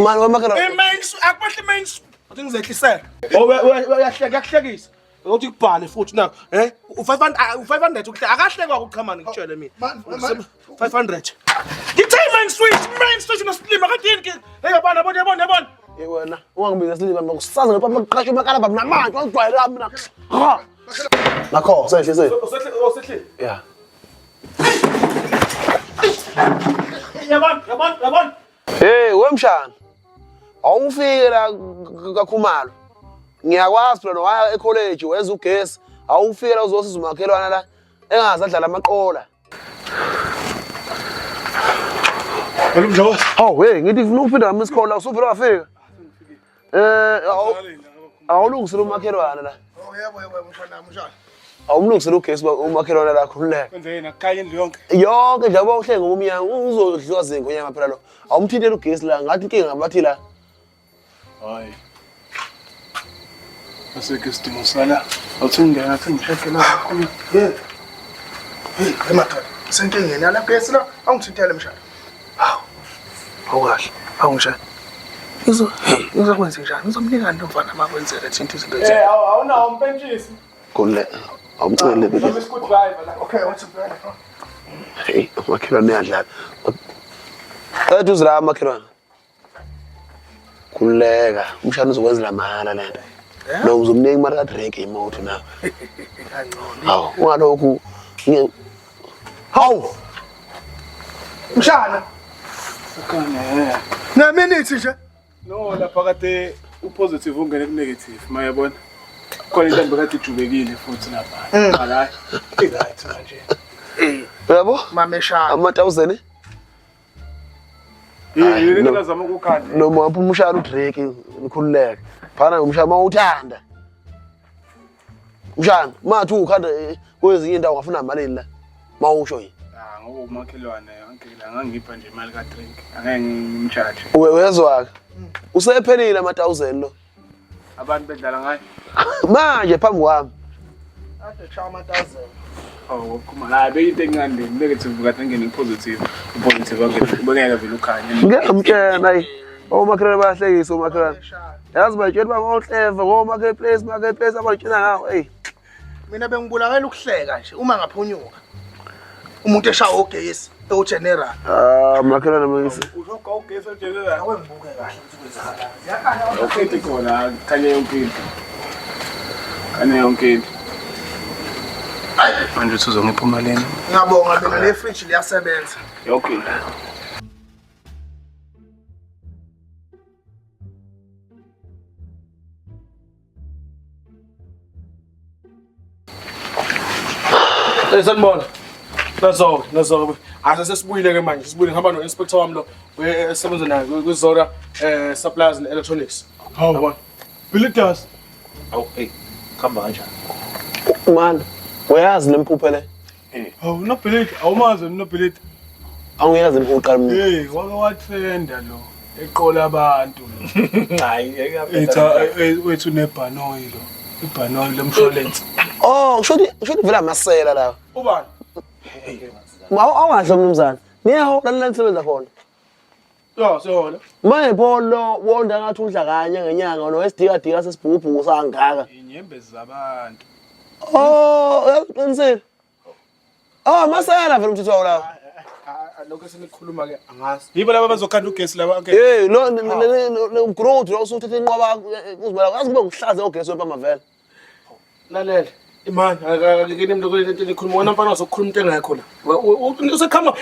Mani wamakhelwane. Imains akuhle mains. Uthi ngizehlisela. Uyahlekisa. Uthi kubhale futhi na u500 ukuhle akahlekwa ukuqhamana ngitshele mina 500 ngithe main switch nosilima kadini ke hey yabona wena ungangibiza silima ngokusaza ngapha maqhashe makala baba namanje wangijwayela mina ha nakho sehle yeah yabona hey wemshana awufike la kaKhumalo ngiyakwazi phela waya ecollege wenza ugesi awufike la uzosiza umakhelwana la engazadlala amaqola Mjawa hawu hey ngithi ufuna ukuphinda ngami isikole usuvela wafika awulungisile umakhelwana la yebo mfana mshana awumlungisile ugesi umakhelwana la khululeka kwenzeni akukhaya indlu yonke nje ubawuhlenga ngomnyango uzodliwa zingo nyama phela lo awumthintela ugesi la ngathi inkinga ngabathi la hayi aseke sidingo sala awuthingena ngathi ngishekhe la khona hey emakhaya senkingeni ala gesi la awungithintele mshana awukahle awungishaya ngizokwenza njani ngizomnika nto mfana makwenzele thinta izinto lezi awunawo umpentshisi kule awumcele bebe okay what's up man hey umakhelwane uyadlala ethi uzila amakhelwane kuleka umshana uzokwenzela mahala lento lo uzomnika imali ka drink imoto na kancane hawu ungalokhu hawu mshana akane na minute nje no lapha kade upositive ungene ku negative mayabona khona into bekade ijubekile futhi lapha hayi right manje yabo mameshana ama-1000 yini lazama ukukhanda noma wapha umshana uDrake nikhululeke phana umshana mawuthanda umshana mathi ukhanda kwezinye indawo ngafuna malini la mawusho yini ngoba umakhelwane ngangila ngangipha nje imali ka drink angeke ngimcharge wezwa usephelile ama-1000 lo abantu bedlala ngayo manje phambi kwami ade cha ama-1000 oh kuma la beyinto encane negative kade ngene positive upositive ngeke vele ukhanye ngiyamtshela ayi omakhelwane bayahlekisa omakhelwane yazi bayitshela uba ngohleva marketplace abayitshela ngawo hey mina bengibulawela ukuhleka nje uma ngaphunyuka umuntu eshawa ugesi eGeneral makhelwane mangisi uzoga ugesi eGeneral awe ngibuke kahle ukuthi kwenzakala yakhala ukhethi khona khanye yonke into manje uzongipha malini ngiyabonga mina le fridge liyasebenza okay sanibona nazo asesibuyile ke manje sibuyile ngihamba no inspector wami lo esebenza naye kwiZora suppliers and electronics hawu Bilitas awu hey khamba kanjani man uyazi lemphuphe le hawu noBilita awumazi noBilita awuyazi uqala mina hey wake wathenda lo eqola abantu hayi wethu nebhanoyi lo ibhanoyi lomshwalense oh usho vela amasela la ubani awungadlo mnumzana niyahola la nisebenza khona sihola manje pholo wonda ngathi udla kanye ngenyanga nowesidika sesibhubhu sangaka inyembezi zabantu uyaqinisela amasela vele umthetho wawo la lokho senikhuluma ke angazi yibo laba bazokhanda ugesi laba okay hey lo growth lo usuthethe inqwaba uzibala ngazi kube nguhlaza ogesi wempama vele lalela imani akakeni mntu kulento likhuluma wona mfana uzokhuluma into engekho la usekhamba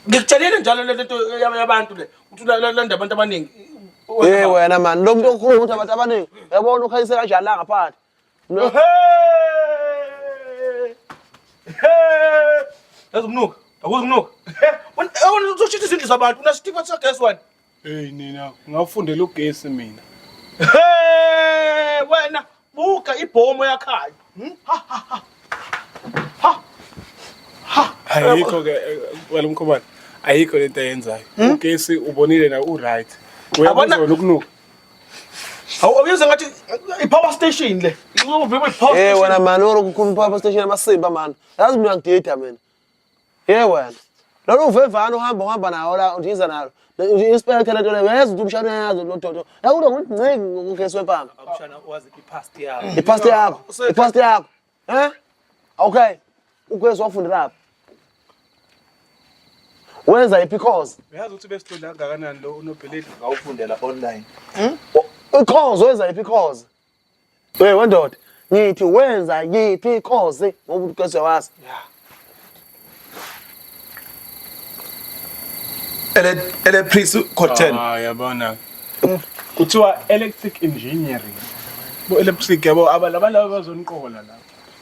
ngikutshelile njalo lento yabantu le uthi landa abantu abaningi wena man lo muntu okhuluma ukuthi abantu abaningi uyabona ukhanyise kanjani la ngaphandle yazumnuka akuzumnuka wena uzoshitha izindlu zabantu unasitikwa sagesi wena hey nina ngafundela ugesi mina wena buka ibhomo yakhaya ayikho ke wena mkhobani ayikho lento ayenzayo ugesi ubonile na uright uyabona ukunuka awuyenza ngathi ipower station le uzoviba ipower station wena man ukukhuluma ipower station amasimba man yazi mina ngidida mina wena lo uvevana uhamba nawo la udiza nalo inspector le nto leyo yazi ukuthi umshana yazo lo dodo yakulo ngiciki ngokukeswe pamba Umshana wazi ipast yakho. ipast yakho okay ukwezi wafundela lapha wenza i-because Uyazi ukuthi besifunda kangakanani lo unobheleti ngawufundela online. i-cause wenza i-because wendoda ngithi wenza yiphi i-cause ngoba ukwezi wazi Electric content. Yabona. Kuthiwa electric engineering. Bo electric yabo abantu abazoniqola la.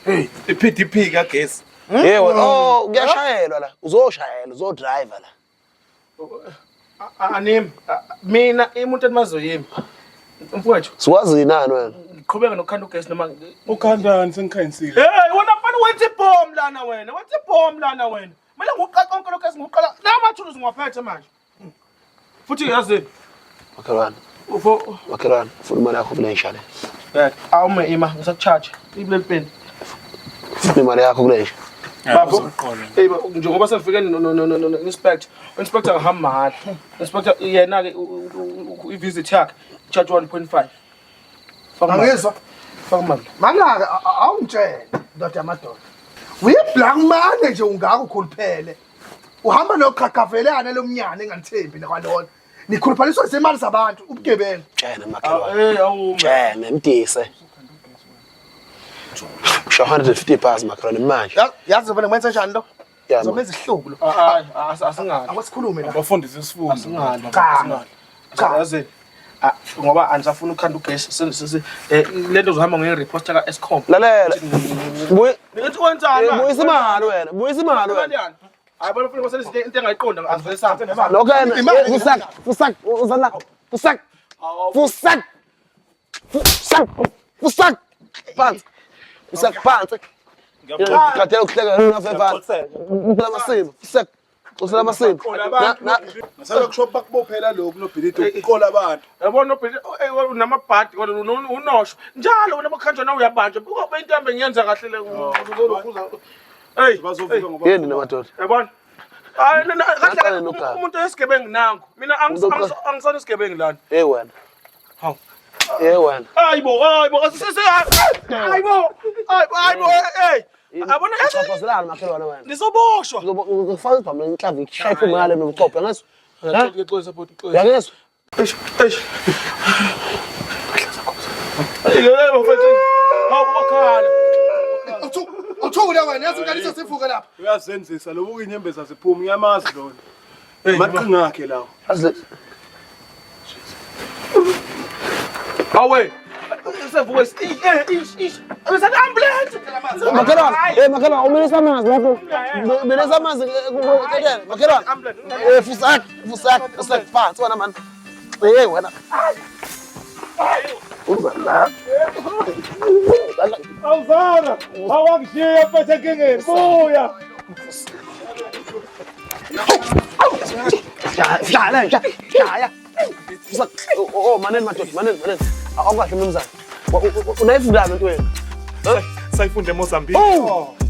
Hey, iPDP kagesi. yebo kuyashayelwa la uzoshayela uzodriver la Anim mina umuntu emazoyimi. Mfowethu, siwazi nani wena ngiqhubeka nokukhanda ugesi noma Ukhandani sengikhayinsile. Hey, wena mfana wenza ibomb lana wena. Wenza ibomb lana wena. Manje ngiqala konke lokho esingqoqala. La mathuluzi ngiwaphethe manje. Futhi yazi makhelwane ufo makhelwane ufuna imali yakho kule nshale awume ima ngisakucharge. Ibule pen. ufuna imali yakho kule nshale Babo, hey njengoba sengifike no inspector ngihamba mahhala. Inspector yena ke i-visit yakhe charge 1.5. Angizwa. Faka manje. Manaka awungitshela ndoda yamadoda. Uyiblack man nje ungaka ukhuluphele. Uhamba noqhaqhavelana lomnyane enganithembi nakwalona. Nikhuluphaliswa izimali zabantu ubugebengu. tshena makhelwane Hey awume. tshena mdise 150 bars makhelwane manje Yazi bona ngwenza kanjani lo? Yazi. Zomenza ihlubu lo. Hayi, asingani. Akwesikhulume la. Abafundisi isifundo. Asingani. Cha. Cha. Yazi ngoba anisafuna ukukhanda ugesi lento uzohamba nge-report ka Eskom. lalela Nithi wenzani? buyisa imali wena buyisa imali wena Hayi bona ufuna kwasela into engayiqonda asivesaphi. lokho yena fusak phansi fusak phansi ngiyakuthathela ukuhleka ngafefana ngicela amasimo fusak ngicela amasimo Masala kusho bakubophela lokho nobheleti ukuqola abantu. Yabona unamabhadi unosho njalo wena bakhanjwa nawe uyabanjwa kube intambe ngiyenza kahle le uzolokuza hey Bazovuka ngoba yini namadoda yabona hayi Ngaqala kahle nogaba. umuntu esigebengu nangu mina angisona isigebengu lana wena hawu wena hayibo asise hayibo hey abona uchafazelana makhelwane wena nizoboshwa ngifaka ibhamu lenhlavu ngishayiphe ngale nobuchophe ngezwe ngixolisa support ixolisa uyangezwa eish yebo mfethu hawu wakhala Uthule wena yazi ungalisa sifuke lapha. uyazenzisa lobu inyembeza ziphuma uyamazi lona. Maqinga akhe lawo. awe sevuke bese ambulance makhelwane ubilisa amanzi lapho bilisa amanzi ketele makhelwane fusak phansi wena mani wena uzala Awuzana, awakushiya phethe kengeni. Buya. Shaya. Manene madoda, manene. Awukahle mnumzane. Unayifunda into wena. Sayifunde eMozambique.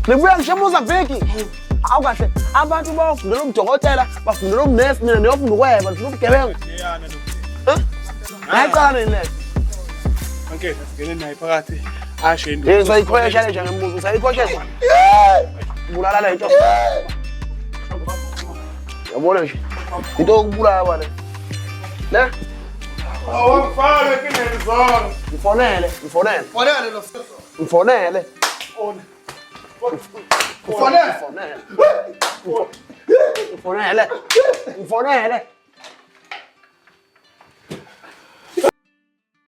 Nibuya ngisho eMozambique. Awukahle. Abantu bafundela umdokotela, bafundela umnesi, mina niyofunda ukweba, nifuna ubugebengu. Ngiyaqala nini le? Okay, singene naye phakathi. Ashe into. Sayikhwesha le njengembuzo, sayikhwesha. Bulala le nto. Yabona nje. Into yokubulala bale. Ne? Awufale kingeni zona. Mfonele. Fonele lo sifo. Mfonele. Fonele. Mfonele.